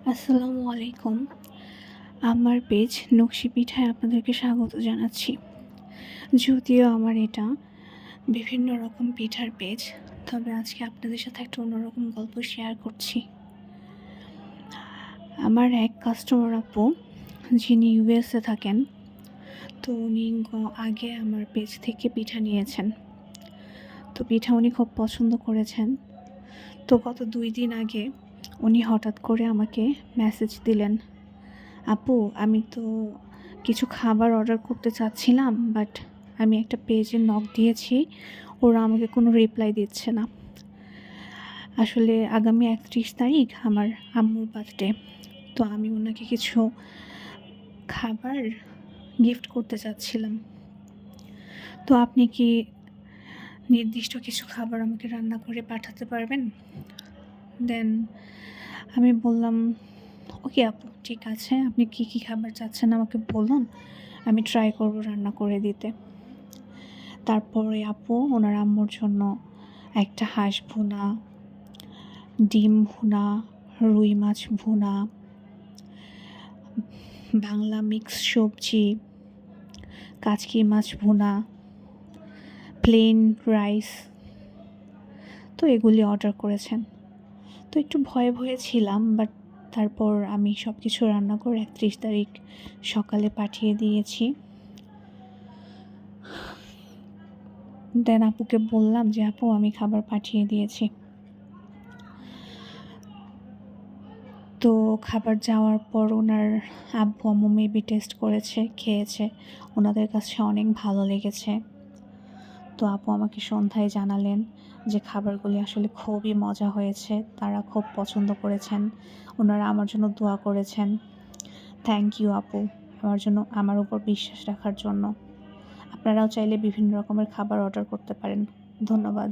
আসসালামু আলাইকুম। আমার পেজ নকশি পিঠায় আপনাদেরকে স্বাগত জানাচ্ছি। যদিও আমার এটা বিভিন্ন রকম পিঠার পেজ, তবে আজকে আপনাদের সাথে একটা অন্যরকম গল্প শেয়ার করছি। আমার এক কাস্টমার আপু, যিনি ইউএসএ থাকেন, তো উনি আগে আমার পেজ থেকে পিঠা নিয়েছেন। তো পিঠা উনি খুব পছন্দ করেছেন। তো গত 2 দিন আগে উনি হঠাৎ করে আমাকে মেসেজ দিলেন, আপু আমি তো কিছু খাবার অর্ডার করতে চাচ্ছিলাম, বাট আমি একটা পেজে নক দিয়েছি, ওরা আমাকে কোনো রিপ্লাই দিচ্ছে না। আসলে আগামী 31 তারিখ আমার আম্মুর বার্থডে, তো আমি ওনাকে কিছু খাবার গিফট করতে চাচ্ছিলাম। তো আপনি কি নির্দিষ্ট কিছু খাবার আমাকে রান্না করে পাঠাতে পারবেন? দেন আমি বললাম, ওকে আপু, ঠিক আছে, আপনি কি কি খাবার চাচ্ছেন আমাকে বলুন, আমি ট্রাই করব রান্না করে দিতে। তারপরে আপু ওনার আম্মুর জন্য একটা হাঁস ভুনা, ডিম ভুনা, রুই মাছ ভুনা, বাংলা মিক্স সবজি, কাচকি মাছ ভুনা, প্লেন রাইস, তো এগুলি অর্ডার করেছেন। তো একটু ভয়ে ভয়ে ছিলাম, বাট তারপর আমি সব কিছু রান্না করে 31 তারিখ সকালে পাঠিয়ে দিয়েছি। দেন আপুকে বললাম যে আপু আমি খাবার পাঠিয়ে দিয়েছি। তো খাবার যাওয়ার পর ওনার আব্বু আম্মু মেবি টেস্ট করেছে, খেয়েছে, ওনাদের কাছে অনেক ভালো লেগেছে। তো আপু আমাকে সন্ধ্যায় জানালেন যে খাবারগুলি আসলে খুবই মজা হয়েছে, তারা খুব পছন্দ করেছেন, ওনারা আমার জন্য দোয়া করেছেন। থ্যাংক ইউ আপু, আমার উপর বিশ্বাস রাখার জন্য। আপনারাও চাইলে বিভিন্ন রকমের খাবার অর্ডার করতে পারেন। ধন্যবাদ।